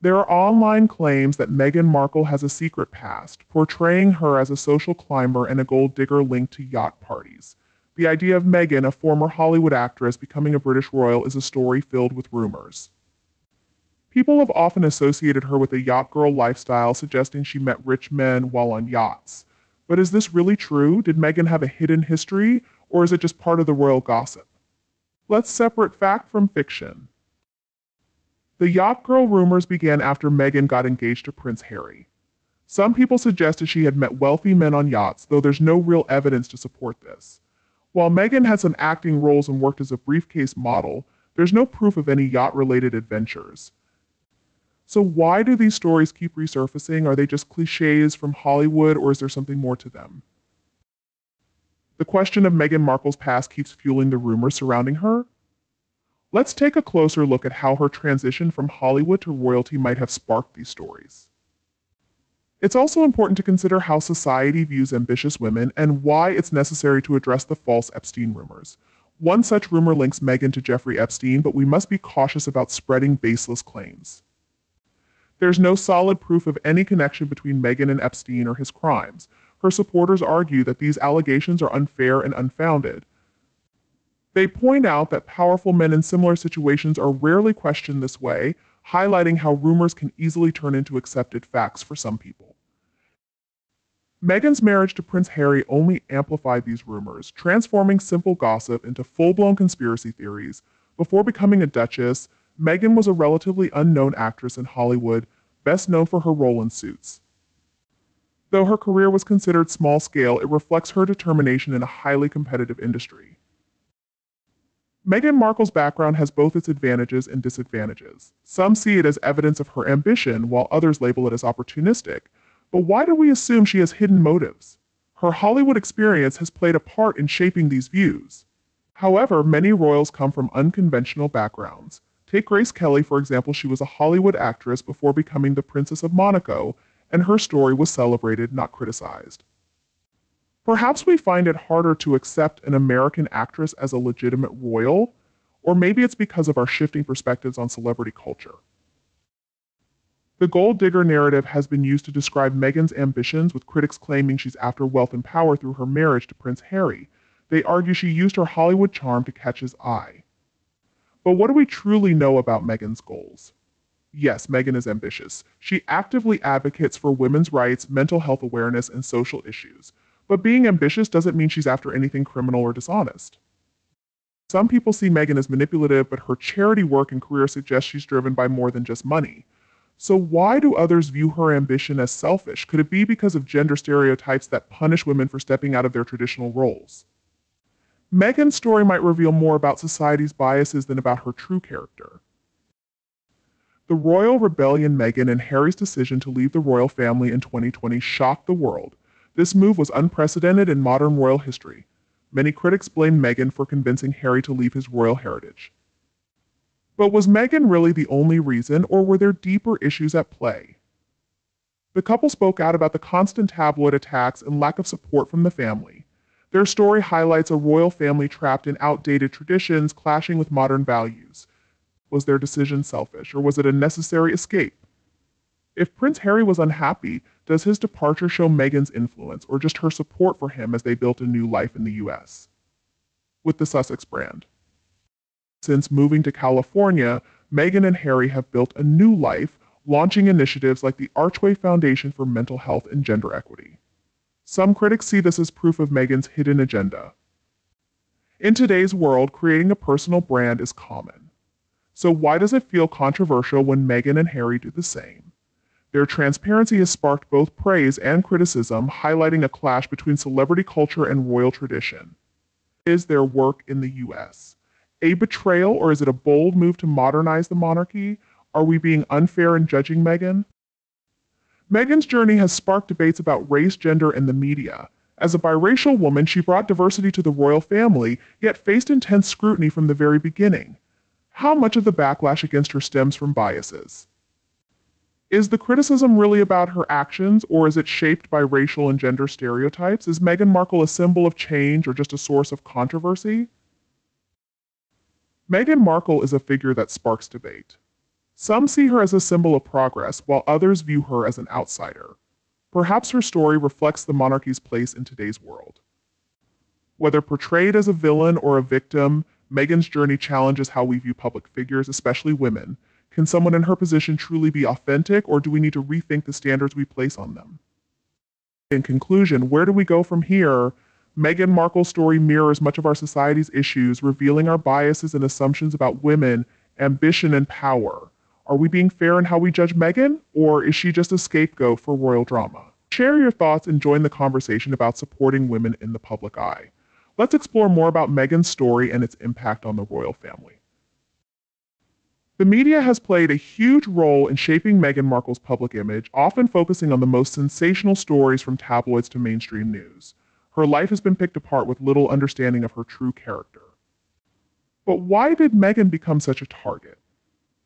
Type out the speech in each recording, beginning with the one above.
There are online claims that Meghan Markle has a secret past, portraying her as a social climber and a gold digger linked to yacht parties. The idea of Meghan, a former Hollywood actress, becoming a British royal is a story filled with rumors. People have often associated her with a yacht girl lifestyle, suggesting she met rich men while on yachts. But is this really true? Did Meghan have a hidden history, or is it just part of the royal gossip? Let's separate fact from fiction. The yacht girl rumors began after Meghan got engaged to Prince Harry. Some people suggested she had met wealthy men on yachts, though there's no real evidence to support this. While Meghan had some acting roles and worked as a briefcase model, there's no proof of any yacht-related adventures. So why do these stories keep resurfacing? Are they just cliches from Hollywood, or is there something more to them? The question of Meghan Markle's past keeps fueling the rumors surrounding her. Let's take a closer look at how her transition from Hollywood to royalty might have sparked these stories. It's also important to consider how society views ambitious women and why it's necessary to address the false Epstein rumors. One such rumor links Meghan to Jeffrey Epstein, but we must be cautious about spreading baseless claims. There's no solid proof of any connection between Meghan and Epstein or his crimes. Her supporters argue that these allegations are unfair and unfounded. They point out that powerful men in similar situations are rarely questioned this way, highlighting how rumors can easily turn into accepted facts for some people. Meghan's marriage to Prince Harry only amplified these rumors, transforming simple gossip into full-blown conspiracy theories. Before becoming a duchess, Meghan was a relatively unknown actress in Hollywood, best known for her role in Suits. Though her career was considered small-scale, it reflects her determination in a highly competitive industry. Meghan Markle's background has both its advantages and disadvantages. Some see it as evidence of her ambition, while others label it as opportunistic. But why do we assume she has hidden motives? Her Hollywood experience has played a part in shaping these views. However, many royals come from unconventional backgrounds. Take Grace Kelly, for example. She was a Hollywood actress before becoming the Princess of Monaco, and her story was celebrated, not criticized. Perhaps we find it harder to accept an American actress as a legitimate royal, or maybe it's because of our shifting perspectives on celebrity culture. The gold digger narrative has been used to describe Meghan's ambitions, with critics claiming she's after wealth and power through her marriage to Prince Harry. They argue she used her Hollywood charm to catch his eye. But what do we truly know about Meghan's goals? Yes, Meghan is ambitious. She actively advocates for women's rights, mental health awareness, and social issues. But being ambitious doesn't mean she's after anything criminal or dishonest. Some people see Meghan as manipulative, but her charity work and career suggest she's driven by more than just money. So why do others view her ambition as selfish? Could it be because of gender stereotypes that punish women for stepping out of their traditional roles? Meghan's story might reveal more about society's biases than about her true character. The royal rebellion, Meghan and Harry's decision to leave the royal family in 2020 shocked the world. This move was unprecedented in modern royal history. Many critics blame Meghan for convincing Harry to leave his royal heritage. But was Meghan really the only reason, or were there deeper issues at play? The couple spoke out about the constant tabloid attacks and lack of support from the family. Their story highlights a royal family trapped in outdated traditions, clashing with modern values. Was their decision selfish, or was it a necessary escape? If Prince Harry was unhappy, does his departure show Meghan's influence, or just her support for him as they built a new life in the US? With the Sussex brand. Since moving to California, Meghan and Harry have built a new life, launching initiatives like the Archway Foundation for Mental Health and Gender Equity. Some critics see this as proof of Meghan's hidden agenda. In today's world, creating a personal brand is common. So why does it feel controversial when Meghan and Harry do the same? Their transparency has sparked both praise and criticism, highlighting a clash between celebrity culture and royal tradition. Is their work in the US a betrayal, or is it a bold move to modernize the monarchy? Are we being unfair in judging Meghan? Meghan's journey has sparked debates about race, gender, and the media. As a biracial woman, she brought diversity to the royal family, yet faced intense scrutiny from the very beginning. How much of the backlash against her stems from biases? Is the criticism really about her actions, or is it shaped by racial and gender stereotypes? Is Meghan Markle a symbol of change or just a source of controversy? Meghan Markle is a figure that sparks debate. Some see her as a symbol of progress, while others view her as an outsider. Perhaps her story reflects the monarchy's place in today's world. Whether portrayed as a villain or a victim, Meghan's journey challenges how we view public figures, especially women. Can someone in her position truly be authentic, or do we need to rethink the standards we place on them? In conclusion, where do we go from here? Meghan Markle's story mirrors much of our society's issues, revealing our biases and assumptions about women, ambition, and power. Are we being fair in how we judge Meghan, or is she just a scapegoat for royal drama? Share your thoughts and join the conversation about supporting women in the public eye. Let's explore more about Meghan's story and its impact on the royal family. The media has played a huge role in shaping Meghan Markle's public image, often focusing on the most sensational stories from tabloids to mainstream news. Her life has been picked apart with little understanding of her true character. But why did Meghan become such a target?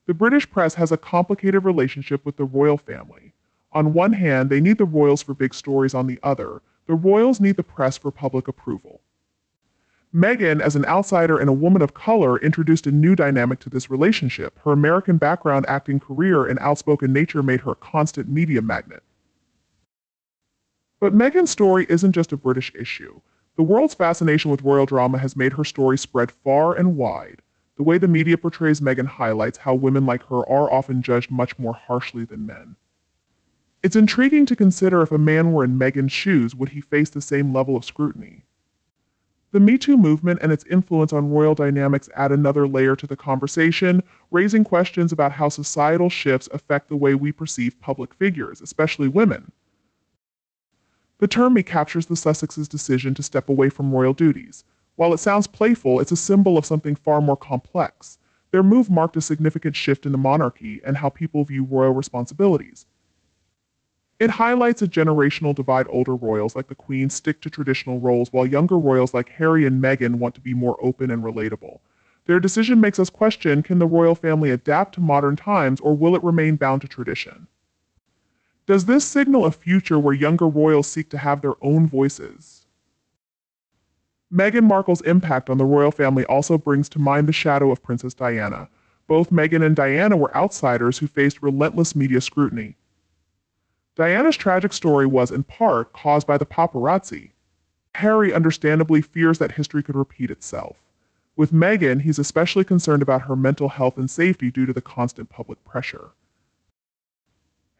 The British press has a complicated relationship with the royal family. On one hand, they need the royals for big stories. On the other, the royals need the press for public approval. Meghan, as an outsider and a woman of color, introduced a new dynamic to this relationship. Her American background, acting career, and outspoken nature made her a constant media magnet. But Meghan's story isn't just a British issue. The world's fascination with royal drama has made her story spread far and wide. The way the media portrays Meghan highlights how women like her are often judged much more harshly than men. It's intriguing to consider if a man were in Meghan's shoes, would he face the same level of scrutiny? The Me Too movement and its influence on royal dynamics add another layer to the conversation, raising questions about how societal shifts affect the way we perceive public figures, especially women. The term Me captures the Sussexes' decision to step away from royal duties. While it sounds playful, it's a symbol of something far more complex. Their move marked a significant shift in the monarchy and how people view royal responsibilities. It highlights a generational divide. Older royals like the Queen stick to traditional roles, while younger royals like Harry and Meghan want to be more open and relatable. Their decision makes us question, can the royal family adapt to modern times, or will it remain bound to tradition? Does this signal a future where younger royals seek to have their own voices? Meghan Markle's impact on the royal family also brings to mind the shadow of Princess Diana. Both Meghan and Diana were outsiders who faced relentless media scrutiny. Diana's tragic story was, in part, caused by the paparazzi. Harry understandably fears that history could repeat itself. With Meghan, he's especially concerned about her mental health and safety due to the constant public pressure.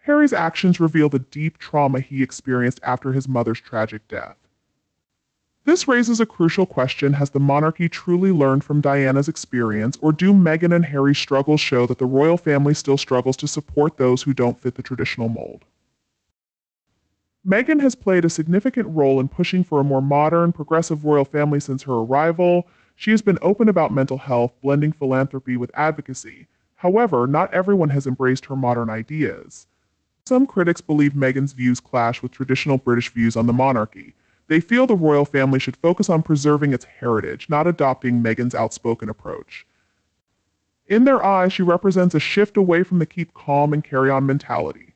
Harry's actions reveal the deep trauma he experienced after his mother's tragic death. This raises a crucial question: has the monarchy truly learned from Diana's experience, or do Meghan and Harry's struggles show that the royal family still struggles to support those who don't fit the traditional mold? Meghan has played a significant role in pushing for a more modern, progressive royal family since her arrival. She has been open about mental health, blending philanthropy with advocacy. However, not everyone has embraced her modern ideas. Some critics believe Meghan's views clash with traditional British views on the monarchy. They feel the royal family should focus on preserving its heritage, not adopting Meghan's outspoken approach. In their eyes, she represents a shift away from the keep calm and carry on mentality.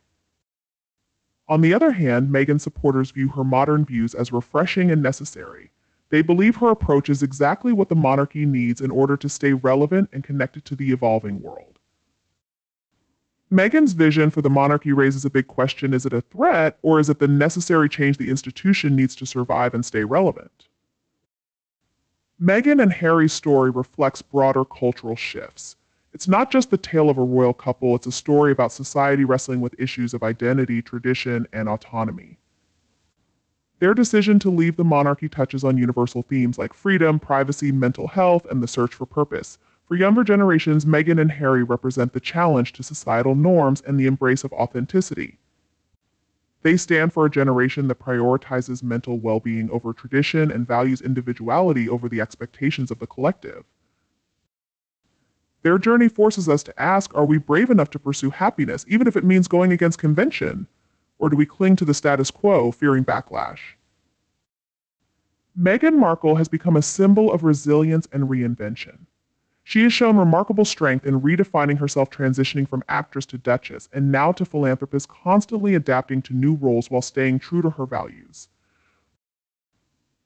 On the other hand, Meghan's supporters view her modern views as refreshing and necessary. They believe her approach is exactly what the monarchy needs in order to stay relevant and connected to the evolving world. Meghan's vision for the monarchy raises a big question: is it a threat, or is it the necessary change the institution needs to survive and stay relevant? Meghan and Harry's story reflects broader cultural shifts. It's not just the tale of a royal couple, it's a story about society wrestling with issues of identity, tradition, and autonomy. Their decision to leave the monarchy touches on universal themes like freedom, privacy, mental health, and the search for purpose. For younger generations, Meghan and Harry represent the challenge to societal norms and the embrace of authenticity. They stand for a generation that prioritizes mental well-being over tradition and values individuality over the expectations of the collective. Their journey forces us to ask, are we brave enough to pursue happiness, even if it means going against convention? Or do we cling to the status quo, fearing backlash? Meghan Markle has become a symbol of resilience and reinvention. She has shown remarkable strength in redefining herself, transitioning from actress to duchess, and now to philanthropist, constantly adapting to new roles while staying true to her values.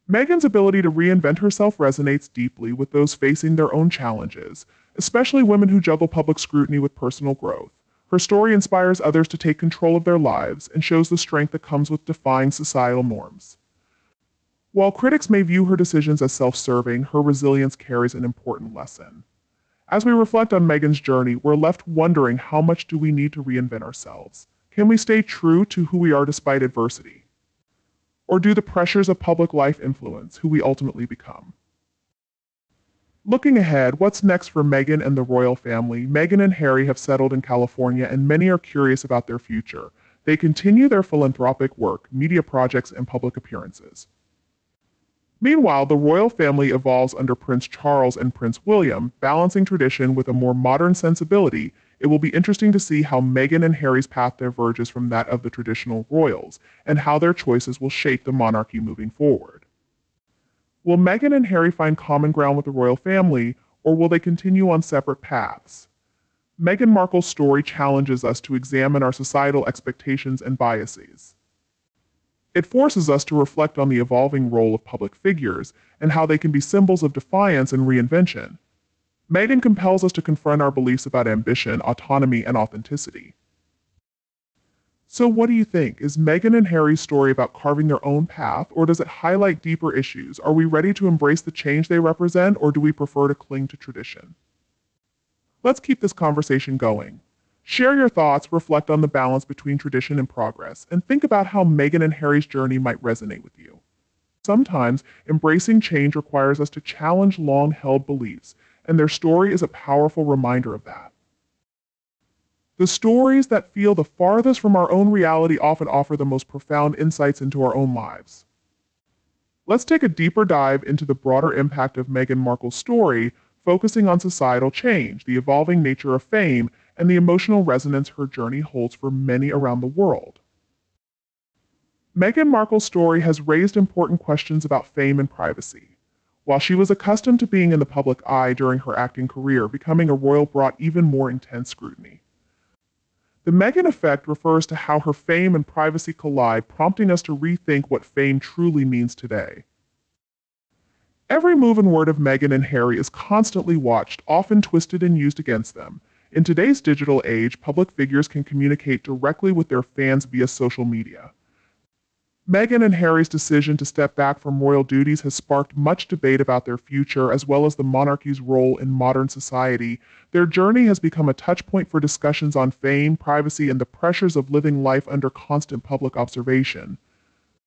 Meghan's ability to reinvent herself resonates deeply with those facing their own challenges. especially women who juggle public scrutiny with personal growth. Her story inspires others to take control of their lives and shows the strength that comes with defying societal norms. While critics may view her decisions as self-serving, her resilience carries an important lesson. As we reflect on Meghan's journey, we're left wondering, how much do we need to reinvent ourselves? Can we stay true to who we are despite adversity? Or do the pressures of public life influence who we ultimately become? Looking ahead, what's next for Meghan and the royal family? Meghan and Harry have settled in California, and many are curious about their future. They continue their philanthropic work, media projects, and public appearances. Meanwhile, the royal family evolves under Prince Charles and Prince William, balancing tradition with a more modern sensibility. It will be interesting to see how Meghan and Harry's path diverges from that of the traditional royals, and how their choices will shape the monarchy moving forward. Will Meghan and Harry find common ground with the royal family, or will they continue on separate paths? Meghan Markle's story challenges us to examine our societal expectations and biases. It forces us to reflect on the evolving role of public figures and how they can be symbols of defiance and reinvention. Meghan compels us to confront our beliefs about ambition, autonomy, and authenticity. So what do you think? Is Meghan and Harry's story about carving their own path, or does it highlight deeper issues? Are we ready to embrace the change they represent, or do we prefer to cling to tradition? Let's keep this conversation going. Share your thoughts, reflect on the balance between tradition and progress, and think about how Meghan and Harry's journey might resonate with you. Sometimes, embracing change requires us to challenge long-held beliefs, and their story is a powerful reminder of that. The stories that feel the farthest from our own reality often offer the most profound insights into our own lives. Let's take a deeper dive into the broader impact of Meghan Markle's story, focusing on societal change, the evolving nature of fame, and the emotional resonance her journey holds for many around the world. Meghan Markle's story has raised important questions about fame and privacy. While she was accustomed to being in the public eye during her acting career, becoming a royal brought even more intense scrutiny. The Meghan effect refers to how her fame and privacy collide, prompting us to rethink what fame truly means today. Every move and word of Meghan and Harry is constantly watched, often twisted and used against them. In today's digital age, public figures can communicate directly with their fans via social media. Meghan and Harry's decision to step back from royal duties has sparked much debate about their future, as well as the monarchy's role in modern society. Their journey has become a touchpoint for discussions on fame, privacy, and the pressures of living life under constant public observation.